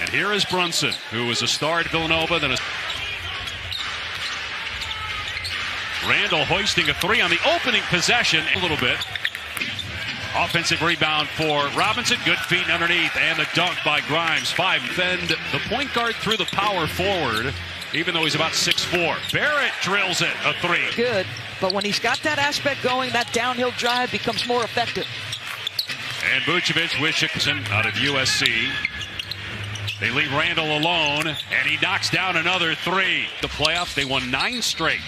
And here is Brunson, who was a star at Villanova. Then Randall hoisting a three on the opening possession a little bit. Offensive rebound for Robinson. Good feet underneath. And the dunk by Grimes. 5. Defend the point guard through the power forward, even though he's about 6'4". Barrett drills it. A three. Good. But when he's got that aspect going, that downhill drive becomes more effective. And Vucevic with Jackson out of USC. They leave Randall alone, and he knocks down another three. The playoffs, they won 9 straight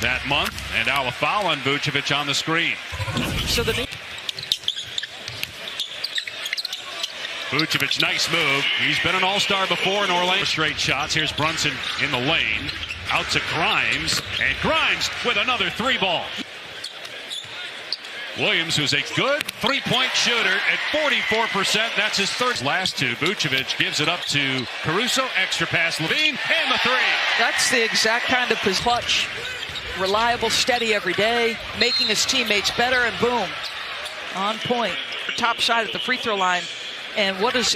that month, and now a foul on Vucevic on the screen. So Vucevic, nice move. He's been an all-star before in Orlando. Straight shots. Here's Brunson in the lane. Out to Grimes, and Grimes with another three ball. Williams, who's a good three-point shooter at 44%. That's his third. Last two. Vucevic gives it up to Caruso. Extra pass. Levine, and the three. That's the exact kind of clutch. Reliable, steady every day, making his teammates better, and boom. On point. Top side at the free throw line. And what does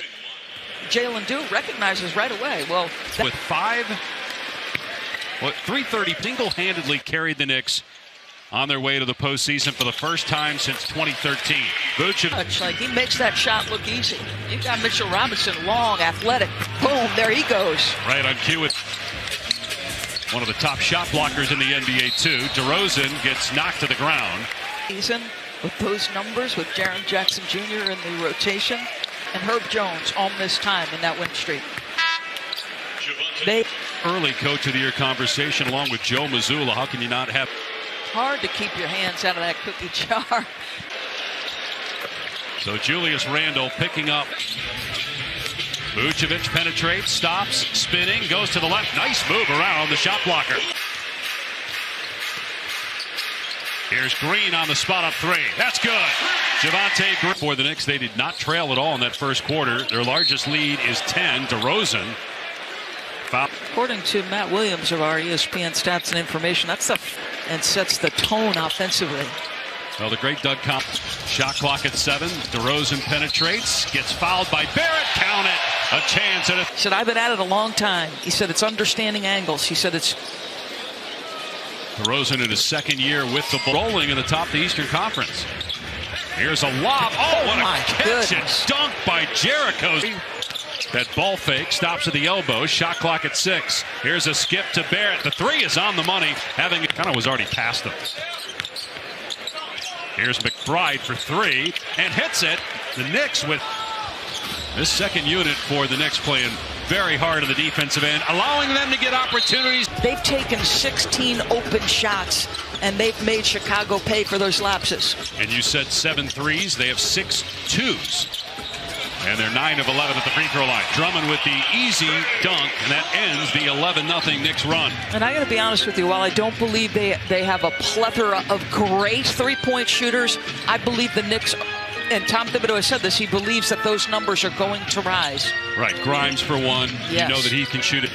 Jalen do? Recognizes right away. Well, with 330 single-handedly carried the Knicks on their way to the postseason for the first time since 2013. Vucevic. Like, he makes that shot look easy. You've got Mitchell Robinson, long, athletic. Boom, there he goes. Right on cue with one of the top shot blockers in the NBA, too. DeRozan gets knocked to the ground. Season with those numbers, with Jaren Jackson Jr. in the rotation, and Herb Jones all missed time in that win streak. Early Coach of the Year conversation along with Joe Mazzulla. How can you not have... Hard to keep your hands out of that cookie jar. So Julius Randle picking up. Vucevic penetrates, stops, spinning, goes to the left. Nice move around the shot blocker. Here's Green on the spot up three. That's good. Javonte Green. For the Knicks, they did not trail at all in that first quarter. Their largest lead is 10. DeRozan. Foul. According to Matt Williams of our ESPN Stats and Information, that's and sets the tone offensively. Well, the great Doug Comp. Shot clock at 7. DeRozan penetrates, gets fouled by Barrett. Count it. A chance at it. He said, I've been at it a long time. He said it's understanding angles. He said it's... DeRozan in his second year with the ball, rolling in the top of the Eastern Conference. Here's a lob. Oh, what a catch and dunk by Jericho. That ball fake stops at the elbow. Shot clock at 6. Here's a skip to Barrett. The three is on the money. Having kind of was already past him. Here's McBride for 3 and hits it. The Knicks with this second unit for the Knicks playing very hard on the defensive end, allowing them to get opportunities. They've taken 16 open shots, and they've made Chicago pay for those lapses. And you said 7 threes. They have 6 twos. And they're 9 of 11 at the free throw line. Drummond with the easy dunk, and that ends the 11-0 Knicks run. And I got to be honest with you, while I don't believe they have a plethora of great three-point shooters, I believe the Knicks, and Tom Thibodeau has said this, he believes that those numbers are going to rise. Right, Grimes for one. Yes. You know that he can shoot it.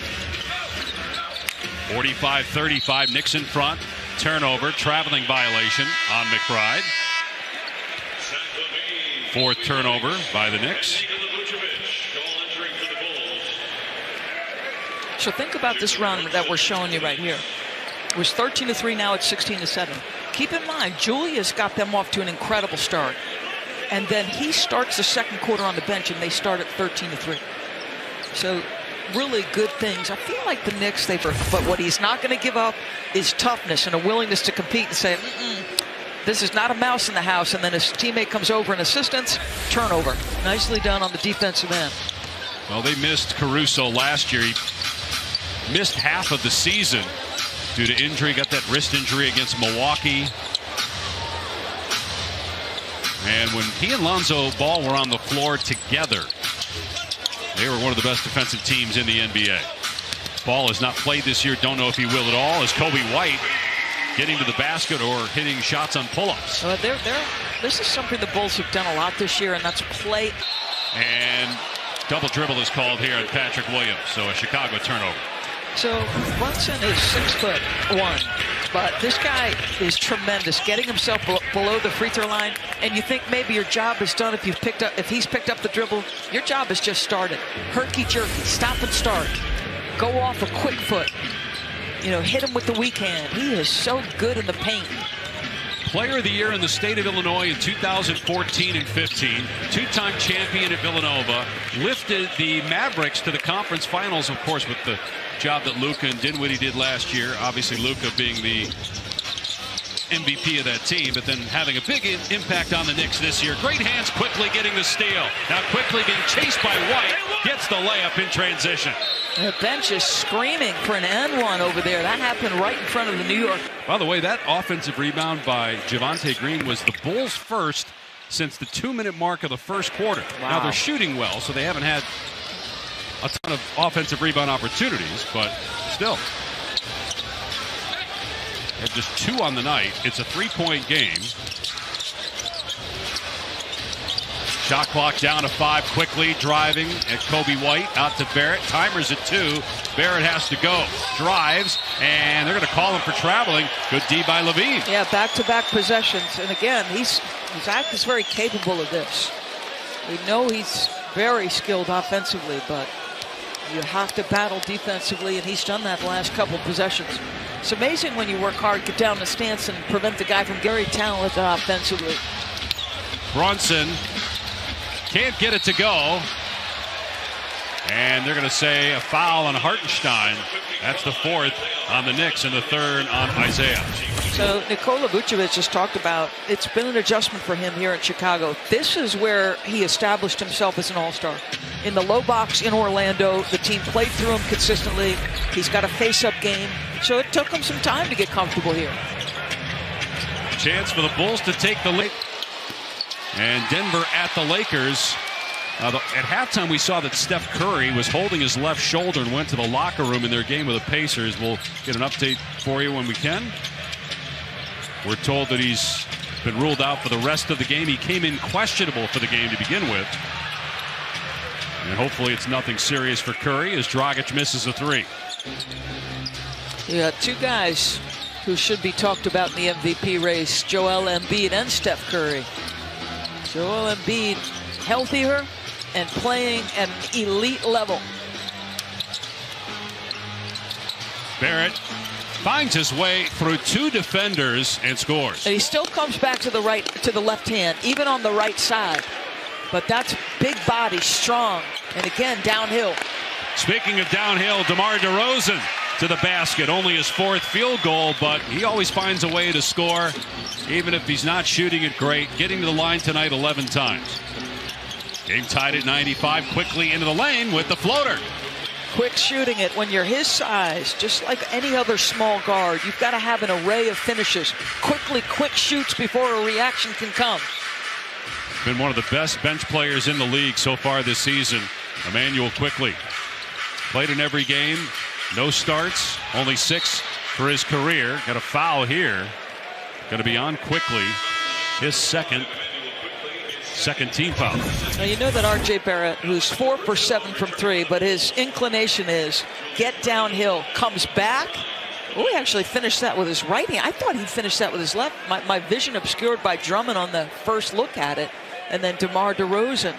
45-35, Knicks in front. Turnover, traveling violation on McBride. 4th turnover by the Knicks. So think about this run that we're showing you right here. It was 13-3, now it's 16-7. Keep in mind, Julius got them off to an incredible start. And then he starts the second quarter on the bench, and they start at 13-3. So really good things. I feel like the Knicks, but what he's not going to give up is toughness and a willingness to compete and say, this is not a mouse in the house, and then his teammate comes over and assistance, turnover. Nicely done on the defensive end. Well, they missed Caruso last year. He missed half of the season due to injury, got that wrist injury against Milwaukee. And when he and Lonzo Ball were on the floor together, they were one of the best defensive teams in the NBA. Ball has not played this year, don't know if he will at all, as Kobe White getting to the basket or hitting shots on pull-ups. This is something the Bulls have done a lot this year, and that's play. And double dribble is called here on Patrick Williams, so a Chicago turnover. So Brunson is 6'1", But this guy is tremendous, getting himself below the free throw line. And you think maybe your job is done if he's picked up the dribble. Your job has just started. Herky-jerky, stop and start. Go off a quick foot. You know, hit him with the weak hand. He is so good in the paint. Player of the Year in the state of Illinois in 2014 and 15. Two-time champion at Villanova. Lifted the Mavericks to the conference finals, of course, with the job that Luka and Dinwiddie did last year. Obviously, Luka being the MVP of that team, but then having a big impact on the Knicks this year. Great hands, quickly getting the steal. Now quickly being chased by White. Gets the layup in transition. The bench is screaming for an N1 over there. That happened right in front of the New York. By the way, that offensive rebound by Javonte Green was the Bulls' first since the 2-minute mark of the first quarter. Wow. Now they're shooting well, so they haven't had a ton of offensive rebound opportunities, but still. They have just 2 on the night. It's a 3-point game. Shot clock down to 5, quickly driving at Kobe White, out to Barrett. Timer's at 2. Barrett has to go. Drives, and they're going to call him for traveling. Good D by Levine. Yeah, back-to-back possessions. And again, Zach is very capable of this. We know he's very skilled offensively, but you have to battle defensively, and he's done that the last couple possessions. It's amazing when you work hard, get down the stance, and prevent the guy from very talented offensively. Brunson can't get it to go. And they're going to say a foul on Hartenstein. That's the 4th on the Knicks and the 3rd on Isaiah. So Nikola Vucevic just talked about it's been an adjustment for him here in Chicago. This is where he established himself as an all-star. In the low box in Orlando, the team played through him consistently. He's got a face-up game. So it took him some time to get comfortable here. Chance for the Bulls to take the lead. And Denver at the Lakers. At halftime, we saw that Steph Curry was holding his left shoulder and went to the locker room in their game with the Pacers. We'll get an update for you when we can. We're told that he's been ruled out for the rest of the game. He came in questionable for the game to begin with. And hopefully it's nothing serious for Curry as Dragic misses a 3. You got 2 guys who should be talked about in the MVP race, Joel Embiid and Steph Curry. Joel Embiid healthier and playing at an elite level. Barrett finds his way through 2 defenders and scores. And he still comes back to the left hand, even on the right side. But that's big body, strong, and again, downhill. Speaking of downhill, DeMar DeRozan to the basket. Only his 4th field goal, but he always finds a way to score, even if he's not shooting it great. Getting to the line tonight 11 times. Game tied at 95. Quickly into the lane with the floater. Quick shooting it. When you're his size, just like any other small guard, you've got to have an array of finishes. Quick shoots before a reaction can come. Been one of the best bench players in the league so far this season. Emmanuel Quickley. Played in every game. No starts. Only 6 for his career. Got a foul here. Going to be on Quickley. His second team foul. Now you know that R.J. Barrett, who's 4 for 7 from 3, but his inclination is get downhill, comes back. Oh, he actually finished that with his right hand. I thought he finished that with his left. My vision obscured by Drummond on the first look at it. And then DeMar DeRozan